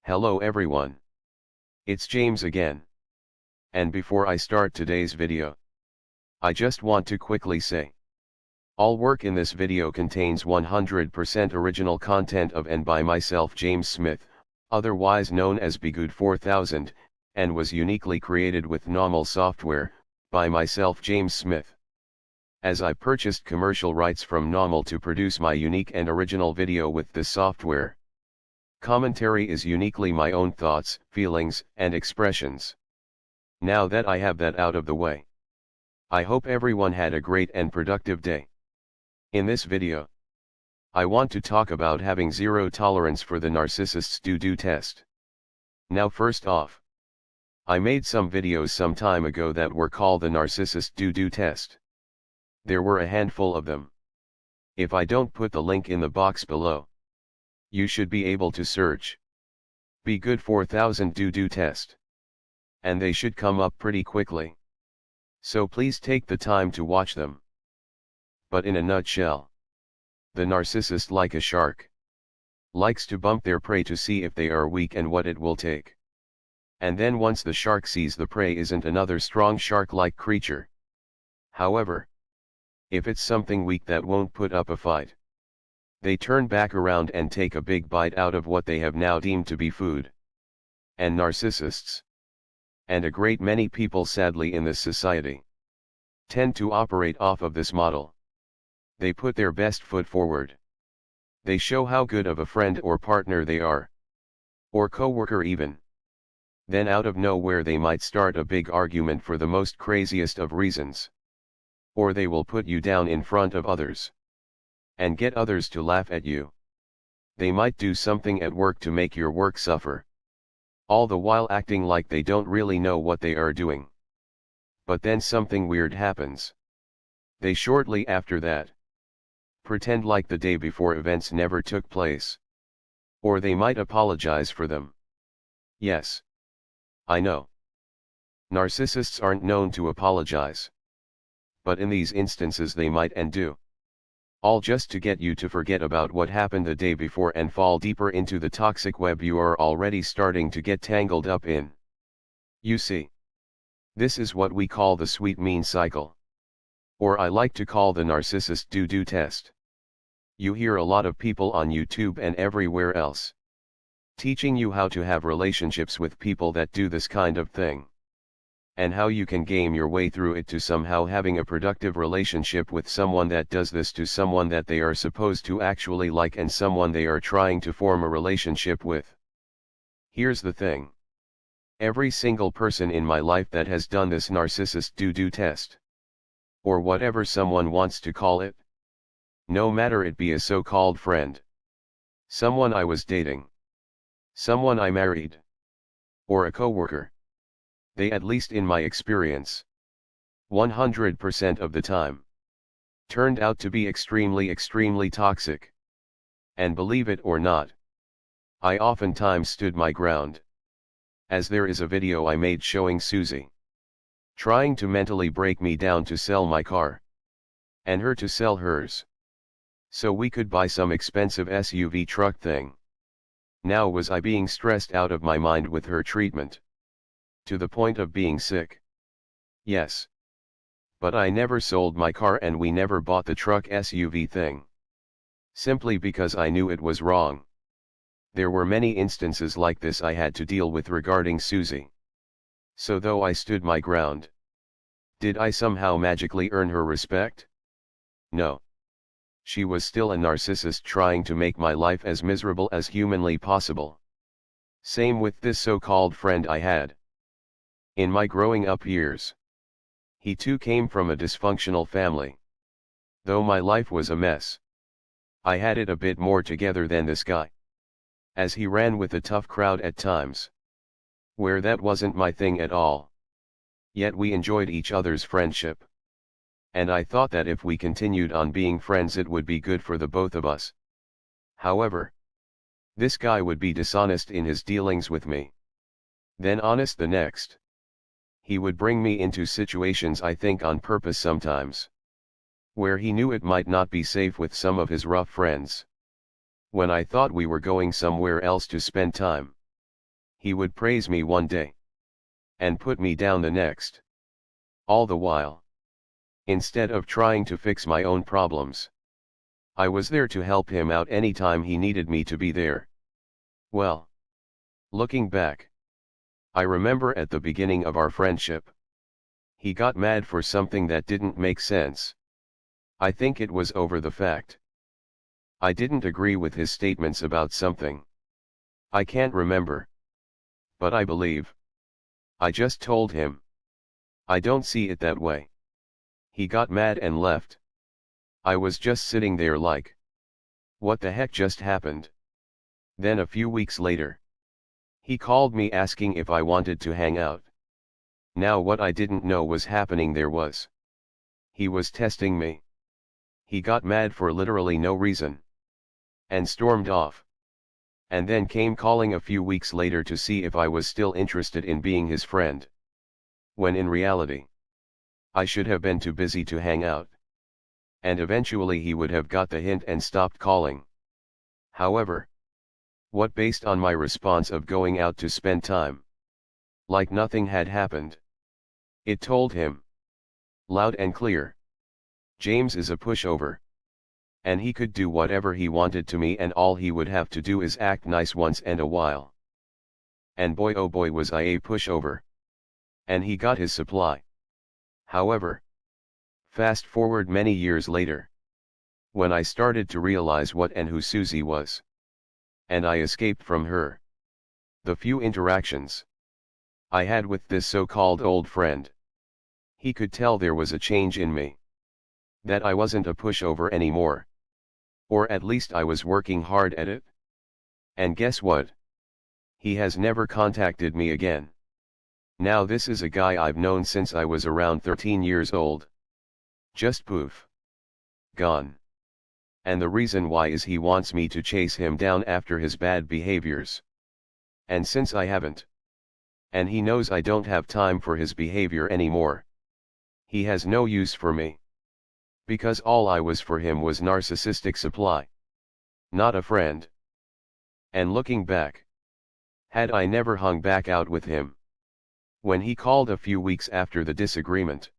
Hello everyone. It's James again. And before I start today's video, I just want to quickly say, all work in this video contains 100% original content of and by myself James Smith, otherwise known as Bgood 4000, and was uniquely created with NAWMAL software, by myself James Smith. As I purchased commercial rights from NAWMAL to produce my unique and original video with this software. Commentary is uniquely my own thoughts, feelings, and expressions. Now that I have that out of the way, I hope everyone had a great and productive day. In this video, I want to talk about having zero tolerance for the narcissist's do-do test. Now first off, I made some videos some time ago that were called the narcissist do-do test. There were a handful of them. If I don't put the link in the box below, you should be able to search Bgood 4000 do-do test. And they should come up pretty quickly. So please take the time to watch them. But in a nutshell, the narcissist, like a shark, likes to bump their prey to see if they are weak and what it will take. And then once the shark sees the prey isn't another strong shark-like creature. However, if it's something weak that won't put up a fight, they turn back around and take a big bite out of what they have now deemed to be food. And narcissists, and a great many people sadly in this society, tend to operate off of this model. They put their best foot forward. They show how good of a friend or partner they are, or co-worker even. Then out of nowhere they might start a big argument for the most craziest of reasons. Or they will put you down in front of others, and get others to laugh at you. They might do something at work to make your work suffer, all the while acting like they don't really know what they are doing. But then something weird happens. They shortly after that pretend like the day before events never took place. Or they might apologize for them. Yes, I know. Narcissists aren't known to apologize. But in these instances they might and do. All just to get you to forget about what happened the day before and fall deeper into the toxic web you are already starting to get tangled up in. You see, this is what we call the sweet mean cycle. Or I like to call the narcissist do-do test. You hear a lot of people on YouTube and everywhere else teaching you how to have relationships with people that do this kind of thing, and how you can game your way through it to somehow having a productive relationship with someone that does this to someone that they are supposed to actually like and someone they are trying to form a relationship with. Here's the thing. Every single person in my life that has done this narcissist do-do test, or whatever someone wants to call it, no matter it be a so-called friend, someone I was dating, someone I married, or a coworker, they, at least in my experience, 100% of the time, turned out to be extremely toxic. And believe it or not, I oftentimes stood my ground. As there is a video I made showing Susie trying to mentally break me down to sell my car, and her to sell hers, so we could buy some expensive SUV truck thing. Now was I being stressed out of my mind with her treatment? To the point of being sick? Yes. But I never sold my car and we never bought the truck SUV thing. Simply because I knew it was wrong. There were many instances like this I had to deal with regarding Susie. So though I stood my ground, did I somehow magically earn her respect? No. She was still a narcissist trying to make my life as miserable as humanly possible. Same with this so-called friend I had. In my growing up years, he too came from a dysfunctional family. Though my life was a mess, I had it a bit more together than this guy, as he ran with a tough crowd at times, where that wasn't my thing at all. Yet we enjoyed each other's friendship. And I thought that if we continued on being friends it would be good for the both of us. However, this guy would be dishonest in his dealings with me, then honest the next. He would bring me into situations, I think on purpose sometimes, where he knew it might not be safe with some of his rough friends. When I thought we were going somewhere else to spend time, He would praise me one day, and put me down the next. All the while, instead of trying to fix my own problems, I was there to help him out anytime he needed me to be there. Well, looking back, I remember at the beginning of our friendship, he got mad for something that didn't make sense. I think it was over the fact I didn't agree with his statements about something. I can't remember, but I believe I just told him, I don't see it that way. He got mad and left. I was just sitting there like, what the heck just happened? Then a few weeks later, he called me asking if I wanted to hang out. Now what I didn't know was happening there was, he was testing me. He got mad for literally no reason, and stormed off. And then came calling a few weeks later to see if I was still interested in being his friend. When in reality, I should have been too busy to hang out. And eventually he would have got the hint and stopped calling. However, what based on my response of going out to spend time, like nothing had happened. It told him, loud and clear, James is a pushover. And he could do whatever he wanted to me, and all he would have to do is act nice once in a while. And boy oh boy was I a pushover. And he got his supply. However, fast forward many years later, when I started to realize what and who Susie was, and I escaped from her, the few interactions I had with this so-called old friend, he could tell there was a change in me. That I wasn't a pushover anymore. Or at least I was working hard at it. And guess what? He has never contacted me again. Now this is a guy I've known since I was around 13 years old. Just poof. Gone. And the reason why is he wants me to chase him down after his bad behaviors. And since I haven't, and he knows I don't have time for his behavior anymore, he has no use for me. Because all I was for him was narcissistic supply. Not a friend. And looking back, had I never hung back out with him, when he called a few weeks after the disagreement,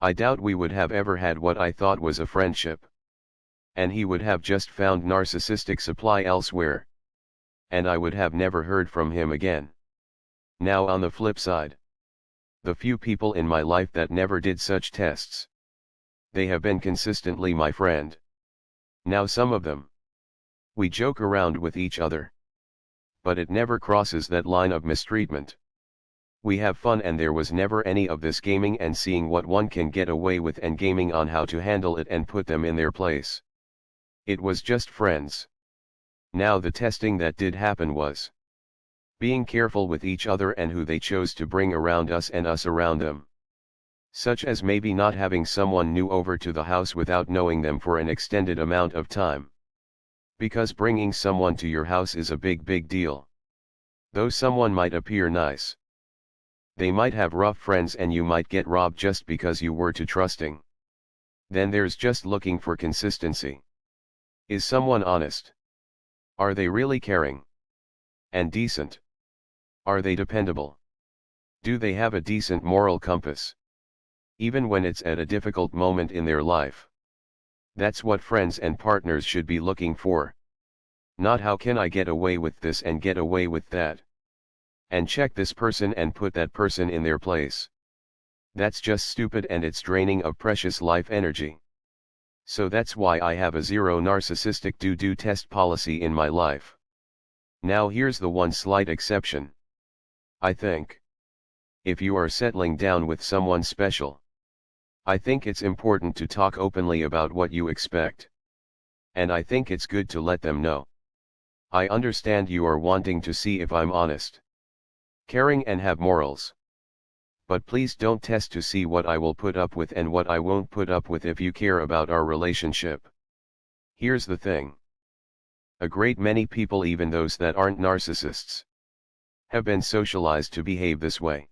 I doubt we would have ever had what I thought was a friendship. And he would have just found narcissistic supply elsewhere. And I would have never heard from him again. Now on the flip side, the few people in my life that never did such tests, they have been consistently my friend. Now some of them, we joke around with each other, but it never crosses that line of mistreatment. We have fun, and there was never any of this gaming and seeing what one can get away with and gaming on how to handle it and put them in their place. It was just friends. Now the testing that did happen was being careful with each other and who they chose to bring around us and us around them. Such as maybe not having someone new over to the house without knowing them for an extended amount of time. Because bringing someone to your house is a big deal. Though someone might appear nice, they might have rough friends and you might get robbed just because you were too trusting. Then there's just looking for consistency. Is someone honest? Are they really caring? And decent? Are they dependable? Do they have a decent moral compass? Even when it's at a difficult moment in their life. That's what friends and partners should be looking for. Not how can I get away with this and get away with that, and check this person and put that person in their place. That's just stupid, and it's draining of precious life energy. So that's why I have a zero narcissistic do test policy in my life. Now here's the one slight exception. I think, if you are settling down with someone special, I think it's important to talk openly about what you expect. And I think it's good to let them know. I understand you are wanting to see if I'm honest, caring and have morals. But please don't test to see what I will put up with and what I won't put up with if you care about our relationship. Here's the thing. A great many people, even those that aren't narcissists, have been socialized to behave this way.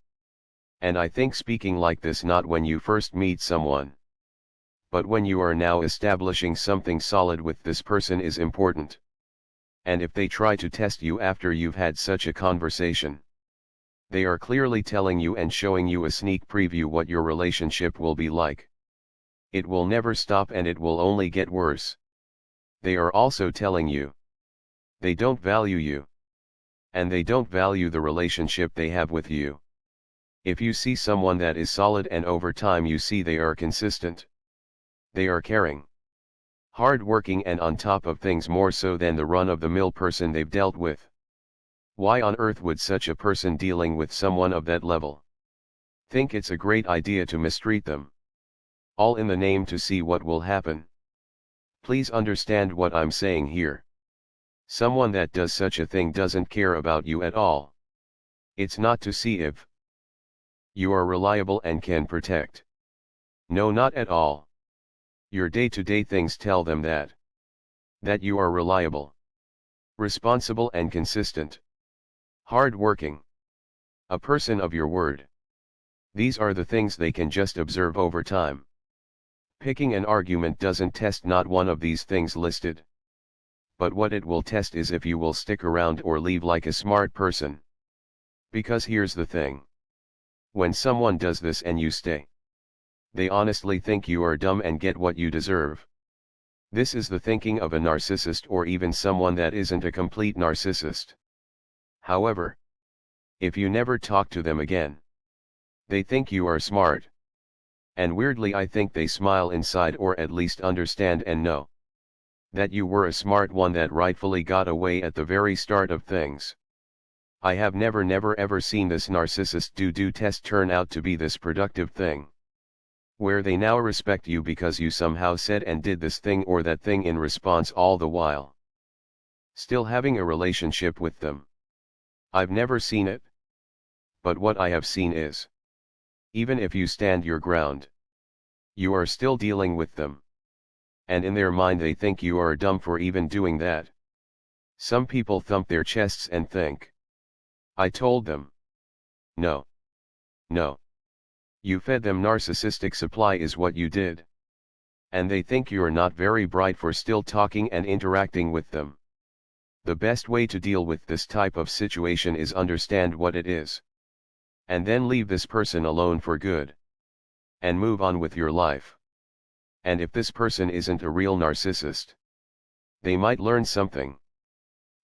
And I think speaking like this not when you first meet someone, but when you are now establishing something solid with this person is important. And if they try to test you after you've had such a conversation, they are clearly telling you and showing you a sneak preview what your relationship will be like. It will never stop and it will only get worse. They are also telling you they don't value you. And they don't value the relationship they have with you. If you see someone that is solid and over time you see they are consistent, they are caring, hard-working and on top of things more so than the run-of-the-mill person they've dealt with. Why on earth would such a person dealing with someone of that level think it's a great idea to mistreat them? All in the name to see what will happen. Please understand what I'm saying here. Someone that does such a thing doesn't care about you at all. It's not to see if you are reliable and can protect. No, not at all. Your day-to-day things tell them that you are reliable, responsible and consistent, hard-working, a person of your word. These are the things they can just observe over time. Picking an argument doesn't test not one of these things listed. But what it will test is if you will stick around or leave like a smart person. Because here's the thing. When someone does this and you stay, they honestly think you are dumb and get what you deserve. This is the thinking of a narcissist or even someone that isn't a complete narcissist. However, if you never talk to them again, they think you are smart. And weirdly I think they smile inside or at least understand and know that you were a smart one that rightfully got away at the very start of things. I have never ever seen this narcissist do test turn out to be this productive thing, where they now respect you because you somehow said and did this thing or that thing in response all the while still having a relationship with them. I've never seen it. But what I have seen is, even if you stand your ground, you are still dealing with them. And in their mind they think you are dumb for even doing that. Some people thump their chests and think, I told them. No. No. You fed them narcissistic supply is what you did. And they think you're not very bright for still talking and interacting with them. The best way to deal with this type of situation is understand what it is. And then leave this person alone for good. And move on with your life. And if this person isn't a real narcissist, they might learn something.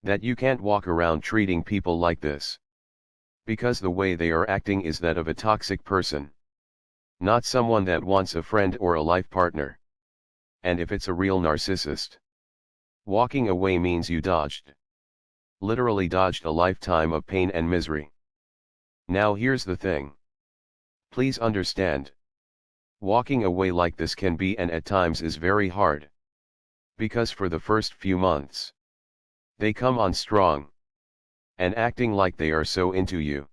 That you can't walk around treating people like this. Because the way they are acting is that of a toxic person. Not someone that wants a friend or a life partner. And if it's a real narcissist, walking away means you literally dodged a lifetime of pain and misery. Now here's the thing. Please understand. Walking away like this can be and at times is very hard. Because for the first few months, they come on strong. And acting like they are so into you.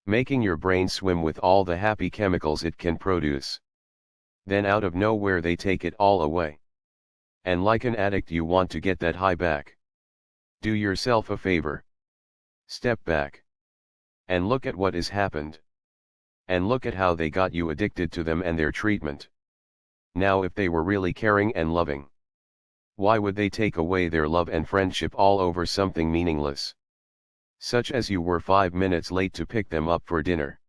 Making your brain swim with all the happy chemicals it can produce. Then out of nowhere they take it all away. And like an addict you want to get that high back. Do yourself a favor. Step back. And look at what has happened. And look at how they got you addicted to them and their treatment. Now if they were really caring and loving, why would they take away their love and friendship all over something meaningless? Such as you were 5 minutes late to pick them up for dinner.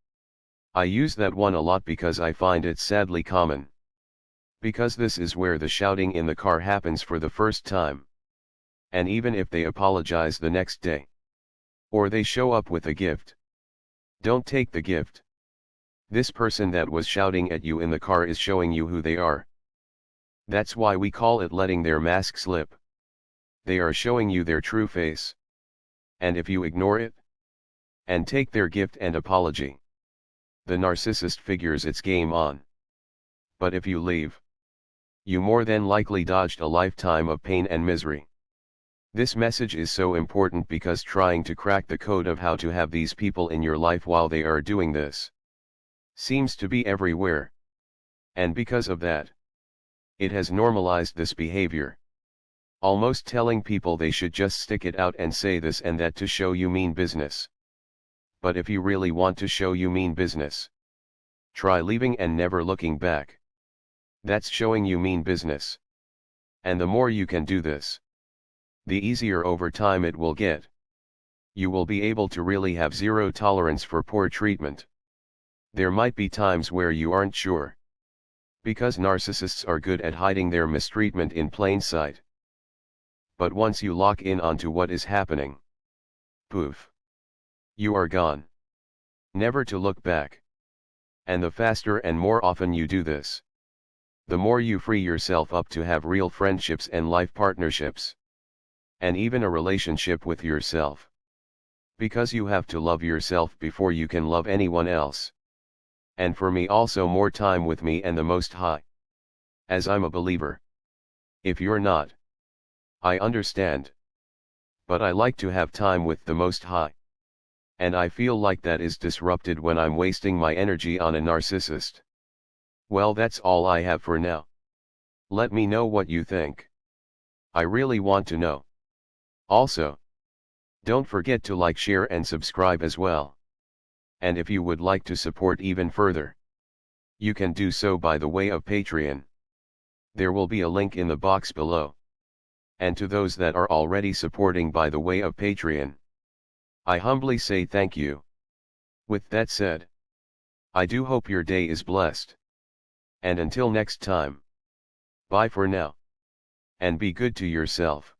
I use that one a lot because I find it sadly common. Because this is where the shouting in the car happens for the first time. And even if they apologize the next day, or they show up with a gift, don't take the gift. This person that was shouting at you in the car is showing you who they are. That's why we call it letting their mask slip. They are showing you their true face. And if you ignore it, and take their gift and apology, the narcissist figures it's game on. But if you leave, you more than likely dodged a lifetime of pain and misery. This message is so important because trying to crack the code of how to have these people in your life while they are doing this seems to be everywhere. And because of that, it has normalized this behavior. Almost telling people they should just stick it out and say this and that to show you mean business. But if you really want to show you mean business, try leaving and never looking back. That's showing you mean business. And the more you can do this, the easier over time it will get. You will be able to really have zero tolerance for poor treatment. There might be times where you aren't sure. Because narcissists are good at hiding their mistreatment in plain sight. But once you lock in onto what is happening, poof, you are gone. Never to look back. And the faster and more often you do this, the more you free yourself up to have real friendships and life partnerships. And even a relationship with yourself. Because you have to love yourself before you can love anyone else. And for me also more time with me and the Most High. As I'm a believer. If you're not, I understand. But I like to have time with the Most High. And I feel like that is disrupted when I'm wasting my energy on a narcissist. Well, that's all I have for now. Let me know what you think. I really want to know. Also, don't forget to like, share and subscribe as well. And if you would like to support even further, you can do so by the way of Patreon. There will be a link in the box below. And to those that are already supporting by the way of Patreon, I humbly say thank you. With that said, I do hope your day is blessed. And until next time, bye for now. And be good to yourself.